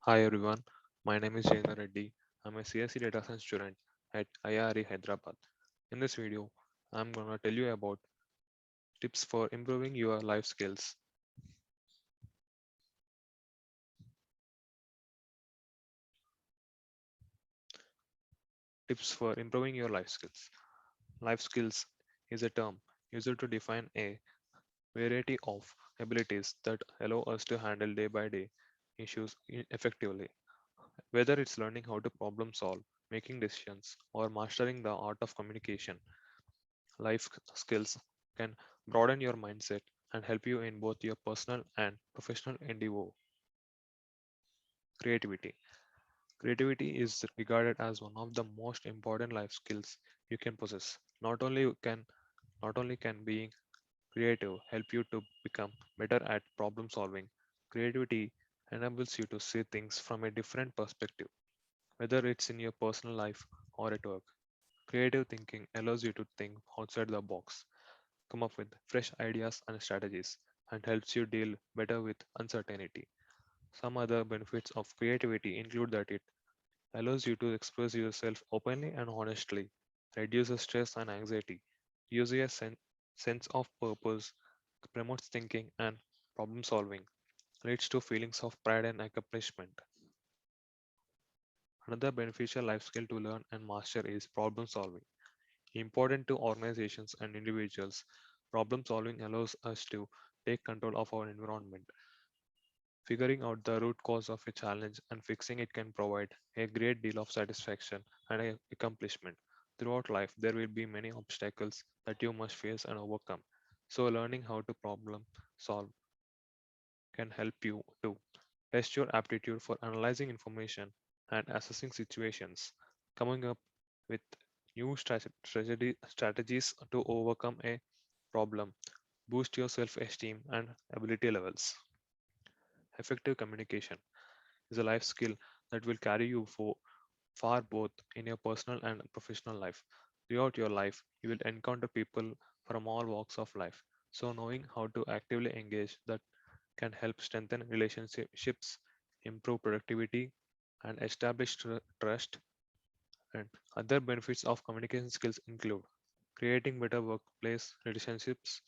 Hi everyone, my name is Jayendra Reddy. I'm a CSE data science student at IRE Hyderabad. In this video, I'm gonna tell you about tips for improving your life skills. Tips for improving your life skills. Life skills is a term used to define a variety of abilities that allow us to handle day by day issues effectively. Whether it's learning how to problem solve, making decisions, or mastering the art of communication, life skills can broaden your mindset and help you in both your personal and professional endeavor. Creativity. Creativity is regarded as one of the most important life skills you can possess. Not only can being creative help you to become better at problem solving, creativity enables you to see things from a different perspective, whether it's in your personal life or at work. Creative thinking allows you to think outside the box, come up with fresh ideas and strategies, and helps you deal better with uncertainty. Some other benefits of creativity include that it allows you to express yourself openly and honestly, reduces stress and anxiety, gives you a sense of purpose, promotes thinking and problem solving, leads to feelings of pride and accomplishment. Another beneficial life skill to learn and master is problem solving. Important to organizations and individuals, problem solving allows us to take control of our environment. Figuring out the root cause of a challenge and fixing it can provide a great deal of satisfaction and accomplishment. Throughout life, there will be many obstacles that you must face and overcome. So, learning how to problem solve can help you to test your aptitude for analyzing information and assessing situations, coming up with new strategies to overcome a problem, boost your self esteem and ability levels. Effective communication is a life skill that will carry you for far both in your personal and professional life. Throughout your life, you will encounter people from all walks of life. So, knowing how to actively engage that can help strengthen relationships, improve productivity, and establish trust. And other benefits of communication skills include creating better workplace relationships,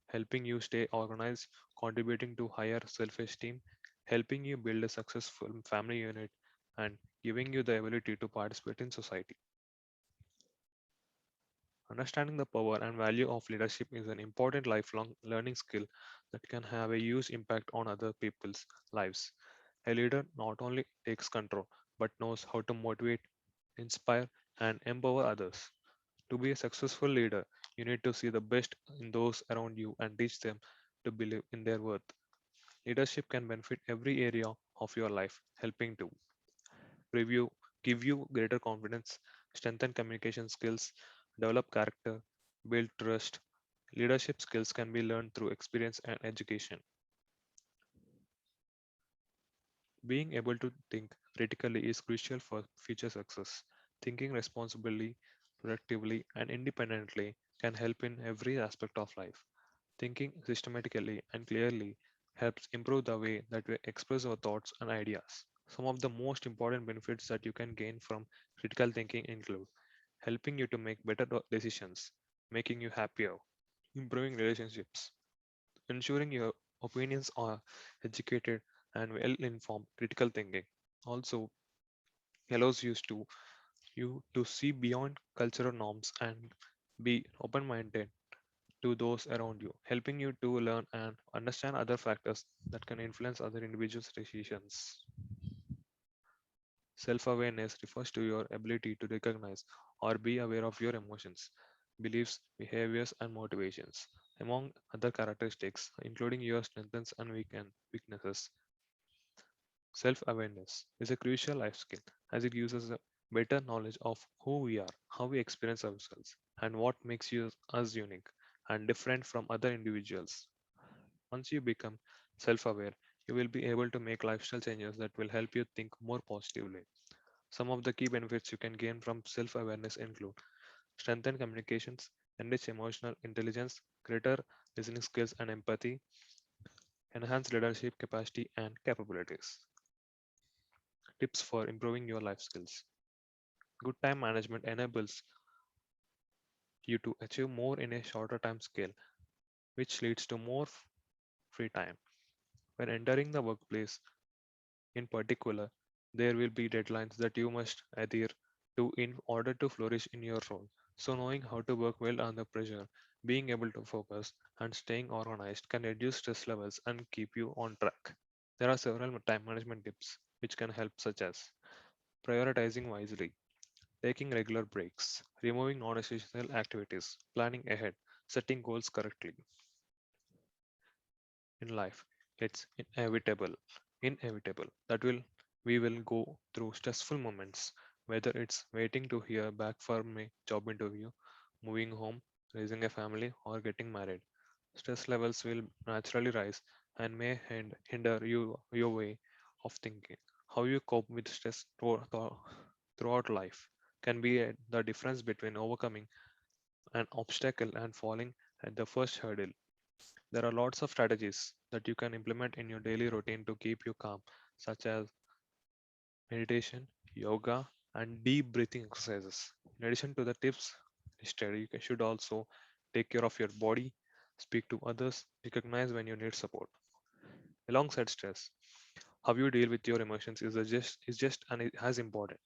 helping you stay organized, contributing to higher self esteem, helping you build a successful family unit, and giving you the ability to participate in society. Understanding the power and value of leadership is an important lifelong learning skill that can have a huge impact on other people's lives. A leader not only takes control but knows how to motivate, inspire, and empower others. To be a successful leader, you need to see the best in those around you and teach them to believe in their worth. Leadership can benefit every area of your life, helping to review, give you greater confidence, strengthen communication skills, develop character, build trust. Leadership skills can be learned through experience and education. Being able to think critically is crucial for future success. Thinking responsibly, productively, and independently can help in every aspect of life. Thinking systematically and clearly helps improve the way that we express our thoughts and ideas. Some of the most important benefits that you can gain from critical thinking include helping you to make better decisions, making you happier, improving relationships, ensuring your opinions are educated and well informed. Critical thinking also allows you to see beyond cultural norms and be open minded to those around you, helping you to learn and understand other factors that can influence other individuals' decisions. Self awareness refers to your ability to recognize or be aware of your emotions, beliefs, behaviors, and motivations, among other characteristics, including your strengths and weaknesses. Self awareness is a crucial life skill as it gives us a better knowledge of who we are, how we experience ourselves, and what makes us unique and different from other individuals. Once you become self aware, you will be able to make lifestyle changes that will help you think more positively. Some of the key benefits you can gain from self awareness include strengthen communications, enrich emotional intelligence, greater listening skills and empathy, enhance leadership capacity and capabilities. Tips for improving your life skills. Good time management enables you to achieve more in a shorter time scale, which leads to more free time. When entering the workplace, in particular, there will be deadlines that you must adhere to in order to flourish in your role. So, knowing how to work well under pressure, being able to focus, and staying organized can reduce stress levels and keep you on track. There are several time management tips which can help, such as prioritizing wisely, taking regular breaks, removing non essential activities, planning ahead, setting goals correctly. In life, it's inevitable that we will go through stressful moments, whether it's waiting to hear back from a job interview, moving home, raising a family, or getting married. Stress levels will naturally rise and may hinder your way of thinking. How you cope with stress throughout life can be the difference between overcoming an obstacle and falling at the first hurdle. There are lots of strategies that you can implement in your daily routine to keep you calm, such as meditation, yoga, and deep breathing exercises. In addition to the tips listed, you should also take care of your body, speak to others, recognize when you need support. Alongside stress, how you deal with your emotions is just as important.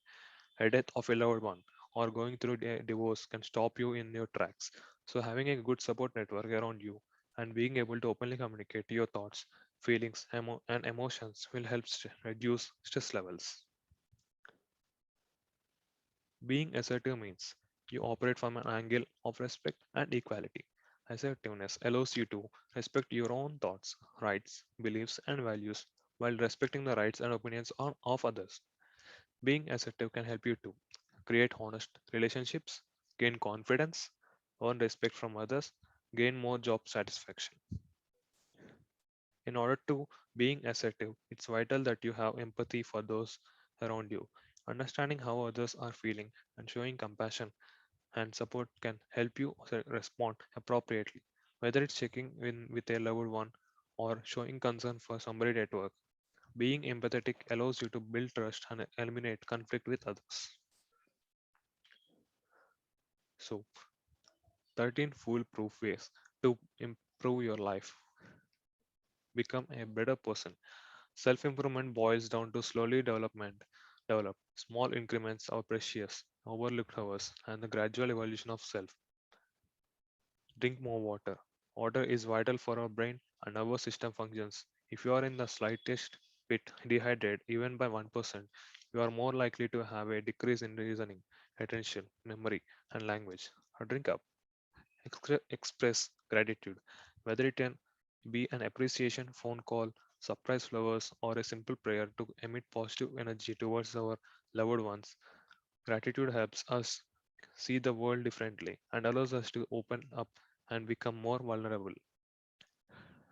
A death of a loved one or going through a divorce can stop you in your tracks. So, having a good support network around you and being able to openly communicate your thoughts, feelings, and emotions will help reduce stress levels. Being assertive means you operate from an angle of respect and equality. Assertiveness allows you to respect your own thoughts, rights, beliefs, and values while respecting the rights and opinions of others. Being assertive can help you to create honest relationships, gain confidence, earn respect from others, gain more job satisfaction. In order to being assertive, it's vital that you have empathy for those around you. Understanding how others are feeling and showing compassion and support can help you respond appropriately, whether it's checking in with a loved one or showing concern for somebody at work. Being empathetic allows you to build trust and eliminate conflict with others. So, 13 foolproof ways to improve your life, become a better person. Self improvement boils down to slowly develop. Small increments are precious, overlooked hours, and the gradual evolution of self. Drink more water. Water is vital for our brain and nervous system functions. If you are in the slightest bit dehydrated, even by 1%, you are more likely to have a decrease in reasoning, attention, memory, and language. Drink up. Express gratitude, whether it can be an appreciation phone call, surprise flowers, or a simple prayer to emit positive energy towards our loved ones. Gratitude helps us see the world differently and allows us to open up and become more vulnerable.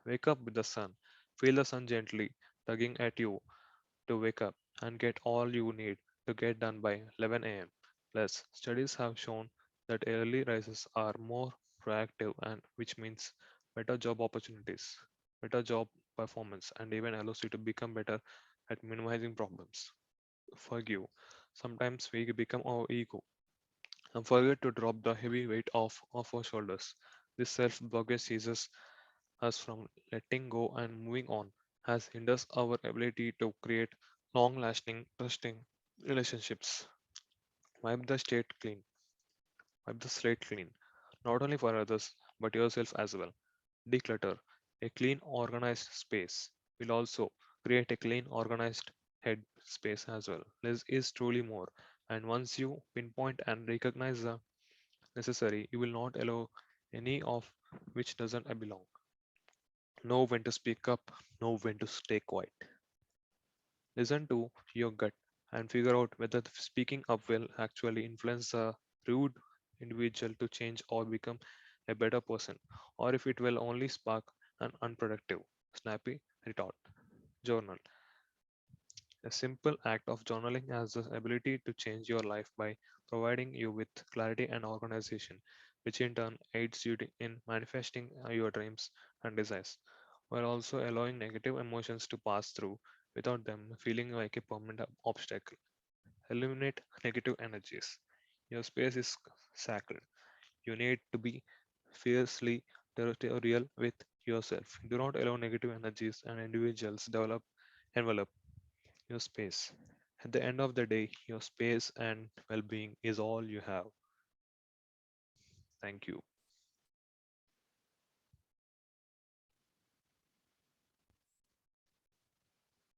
Wake up with the sun. Feel the sun gently tugging at you to wake up and get all you need to get done by 11 a.m. Plus, studies have shown that early rises are more proactive and which means better job opportunities, better job performance, and even allows you to become better at minimizing problems. Forgive. Sometimes we become our ego and forget to drop the heavy weight off our shoulders. This self-blockage seizes us from letting go and moving on, as hinders our ability to create long-lasting, trusting relationships. Wipe the state clean, wipe the slate clean, not only for others but yourself as well. Declutter. A clean, organized space will also create a clean, organized head space as well. Less is truly more, and once you pinpoint and recognize the necessary, you will not allow any of which doesn't belong. Know when to speak up, know when to stay quiet. Listen to your gut and figure out whether the speaking up will actually influence a rude individual to change or become a better person, or if it will only spark an unproductive, snappy retort. Journal. A simple act of journaling has the ability to change your life by providing you with clarity and organization, which in turn aids you in manifesting your dreams and desires, while also allowing negative emotions to pass through. without them feeling like a permanent obstacle. Eliminate negative energies. Your space is sacred. You need to be fiercely territorial with yourself. Do not allow negative energies and individuals envelop your space. At the end of the day, your space and well-being is all you have. Thank you.